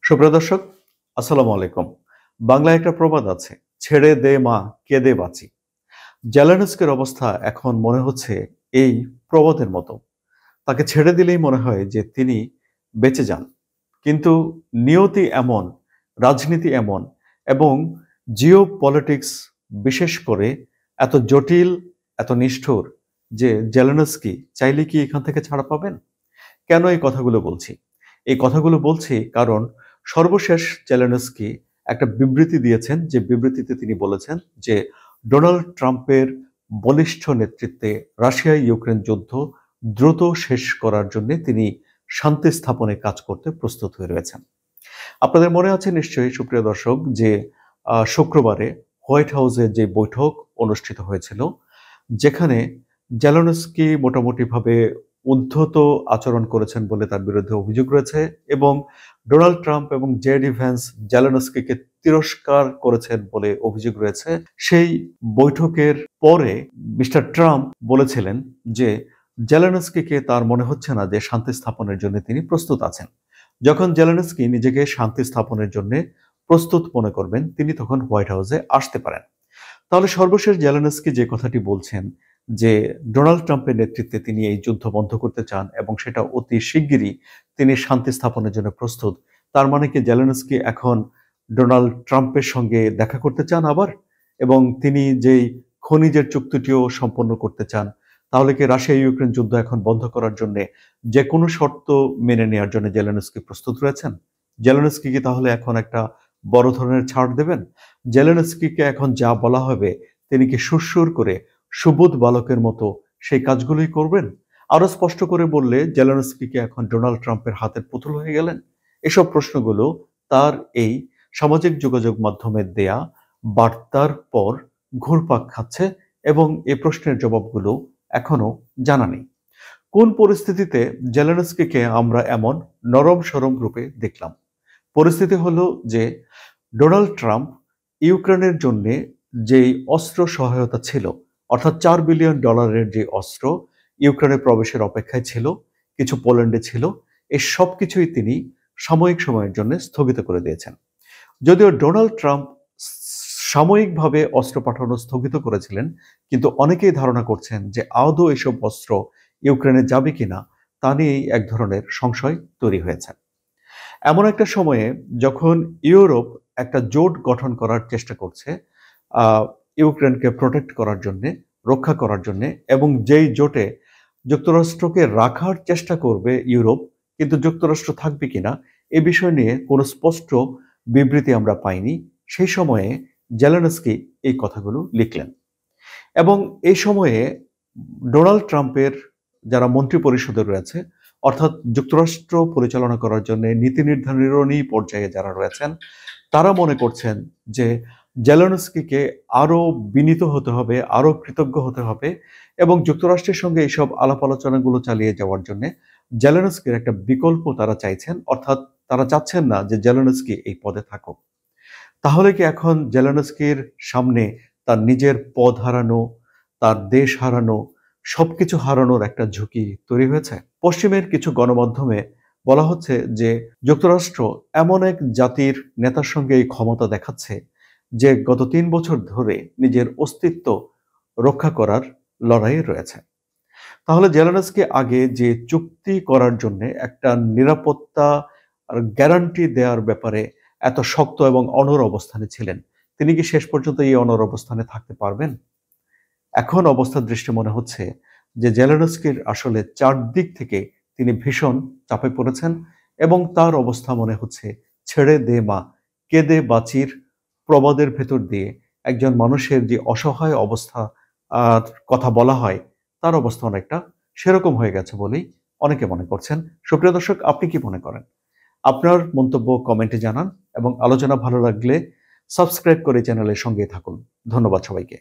সুপ্রিয় দর্শক, আসসালামু আলাইকুম। বাংলায় একটা প্রবাদ আছে, ছেড়ে দে মা কেঁদে বাঁচি। জেলেনস্কির অবস্থা এখন মনে হচ্ছে এই প্রবাদের মতো। তাকে ছেড়ে দিলেই মনে হয় যে তিনি বেঁচে যান। কিন্তু নিয়তি এমন, রাজনীতি এমন এবং জিও পলিটিক্স বিশেষ করে এত জটিল, এত নিষ্ঠুর যে জেলেনস্কি চাইলে কি এখান থেকে ছাড়া পাবেন? কেন এই কথাগুলো বলছি? এই কথাগুলো বলছি কারণ সর্বশেষ জেলেনস্কি একটা বিবৃতি দিয়েছেন, যে বিবৃতিতে তিনি বলেছেন যে ডোনাল্ড ট্রাম্পের বলিষ্ঠ নেতৃত্বে রাশিয়া ইউক্রেন যুদ্ধ দ্রুত শেষ করার জন্য তিনি শান্তি স্থাপনে কাজ করতে প্রস্তুত হয়ে রয়েছেন। আপনাদের মনে আছে নিশ্চয়ই সুপ্রিয় দর্শক যে শুক্রবারে হোয়াইট হাউসে যে বৈঠক অনুষ্ঠিত হয়েছিল, যেখানে জেলেনস্কি মোটামুটিভাবে উদ্ধত আচরণ করেছেন বলে তার বিরুদ্ধে অভিযোগ রয়েছে এবং ডোনাল্ড ট্রাম্প এবং জেডি ভ্যান্স জেলেনস্কিকে তিরস্কার করেছেন বলে অভিযোগ রয়েছে। সেই বৈঠকের পরে মিস্টার ট্রাম্প বলেছিলেন যে জেলেনস্কিকে তার মনে হচ্ছে না যে শান্তি স্থাপনের জন্য তিনি প্রস্তুত আছেন। যখন জেলেনস্কি নিজেকে শান্তি স্থাপনের জন্য প্রস্তুত মনে করবেন, তিনি তখন হোয়াইট হাউসে আসতে পারেন। তাহলে সর্বশেষ জেলেনস্কি যে কথাটি বলছেন যে ডোনাল্ড ট্রাম্পের নেতৃত্বে তিনি এই যুদ্ধ বন্ধ করতে চান এবং সেটা অতি শিগগিরই তিনি শান্তি স্থাপনের জন্য প্রস্তুত, তার মানে কি জেলেনস্কি এখন ডোনাল্ড ট্রাম্পের সঙ্গে দেখা করতে চান আবার, এবং তিনি যেই খনিজের চুক্তিটিও সম্পন্ন করতে চান? তাহলে কি রাশিয়া ইউক্রেন যুদ্ধ এখন বন্ধ করার জন্য যে কোনো শর্ত মেনে নেওয়ার জন্য জেলেনস্কি প্রস্তুত রয়েছেন? জেলেনস্কি কি তাহলে এখন একটা বড় ধরনের ছাড় দেবেন? জেলেনস্কিকে এখন যা বলা হবে তিনি কি সুরসুর করে সুবোধ বালকের মতো সেই কাজগুলোই করবেন? আরো স্পষ্ট করে বললে জেলেনস্কিকে এখন ডোনাল্ড ট্রাম্পের হাতের পুতুল হয়ে গেলেন? এসব প্রশ্নগুলো তার এই সামাজিক যোগাযোগ মাধ্যমে দেয়া বার্তার পর ঘুরপাক খাচ্ছে এবং এই প্রশ্নের জবাবগুলো এখনো জানা নেই। কোন পরিস্থিতিতে জেলেনস্কিকে আমরা এমন নরম সরম রূপে দেখলাম? পরিস্থিতি হলো যে ডোনাল্ড ট্রাম্প ইউক্রেনের জন্য যেই অস্ত্র সহায়তা ছিল, অর্থাৎ $4 বিলিয়ন যে অস্ত্র ইউক্রেনে প্রবেশের অপেক্ষায় ছিল, কিছু পোল্যান্ডে ছিল, এই সব কিছুই তিনি সাময়িক সময়ের জন্য স্থগিত করে দিয়েছেন। যদিও ডোনাল্ড ট্রাম্প সাময়িকভাবে অস্ত্র পাঠানো স্থগিত করেছিলেন, কিন্তু অনেকেই ধারণা করছেন যে আদৌ এসব অস্ত্র ইউক্রেনে যাবে কিনা তা নিয়েই এক ধরনের সংশয় তৈরি হয়েছে। এমন একটা সময়ে যখন ইউরোপ একটা জোট গঠন করার চেষ্টা করছে ইউক্রেনকে প্রোটেক্ট করার জন্যে, রক্ষা করার জন্যে, এবং যেই জোটে যুক্তরাষ্ট্রকে রাখার চেষ্টা করবে ইউরোপ, কিন্তু যুক্তরাষ্ট্র থাকবে কিনা এ বিষয় নিয়ে কোনো স্পষ্ট বিবৃতি আমরা পাইনি। সেই সময়ে জেলেনস্কি এই কথাগুলো লিখলেন এবং এই সময়ে ডোনাল্ড ট্রাম্পের যারা মন্ত্রী পরিষদে রয়েছে, অর্থাৎ যুক্তরাষ্ট্র পরিচালনা করার জন্য নীতি নির্ধারণী পর্যায়ে যারা রয়েছেন, তারা মনে করছেন যে জেলেনস্কিকে আরো বিনীত হতে হবে, আরো কৃতজ্ঞ হতে হবে এবং যুক্তরাষ্ট্রের সঙ্গে এইসব আলাপ আলোচনাগুলো চালিয়ে যাওয়ার জন্য জেলেনস্কির একটা বিকল্প তারা চাইছেন, অর্থাৎ তারা চাচ্ছেন না যে জেলেনস্কি এই পদে থাকুক। তাহলে কি এখন জেলেনস্কির সামনে তার নিজের পদ হারানো, তার দেশ হারানো, সবকিছু হারানোর একটা ঝুঁকি তৈরি হয়েছে? পশ্চিমের কিছু গণমাধ্যমে বলা হচ্ছে যে যুক্তরাষ্ট্র এমন এক জাতির নেতার সঙ্গে এই ক্ষমতা দেখাচ্ছে যে গত ৩ বছর ধরে নিজের অস্তিত্ব রক্ষা করার লড়াইয়ে রয়েছে। তাহলে জেলেনস্কি আগে যে চুক্তি করার জন্য একটা নিরাপত্তা আর গ্যারান্টি দেওয়ার ব্যাপারে এত শক্ত এবং অনড় অবস্থানে ছিলেন, তিনি কি শেষ পর্যন্ত এই অনড় অবস্থানে থাকতে পারবেন? এখন অবস্থার দৃষ্টি মনে হচ্ছে যে জেলেনস্কির আসলে চারদিক থেকে তিনি ভীষণ চাপে পড়েছেন এবং তার অবস্থা মনে হচ্ছে ছেড়ে দে মা কেঁদে বাঁচির প্রবাদের ভেতর দিয়ে একজন মানুষের যে অসহায় অবস্থা কথা বলা হয়, তার অবস্থা অনেকটা সেরকম হয়ে গেছে বলেই অনেকে মনে করছেন। সুপ্রিয় দর্শক, আপনি কি মনে করেন? আপনার মন্তব্য কমেন্টে জানান এবং আলোচনা ভালো লাগলে সাবস্ক্রাইব করে চ্যানেলের সঙ্গে থাকুন। ধন্যবাদ সবাইকে।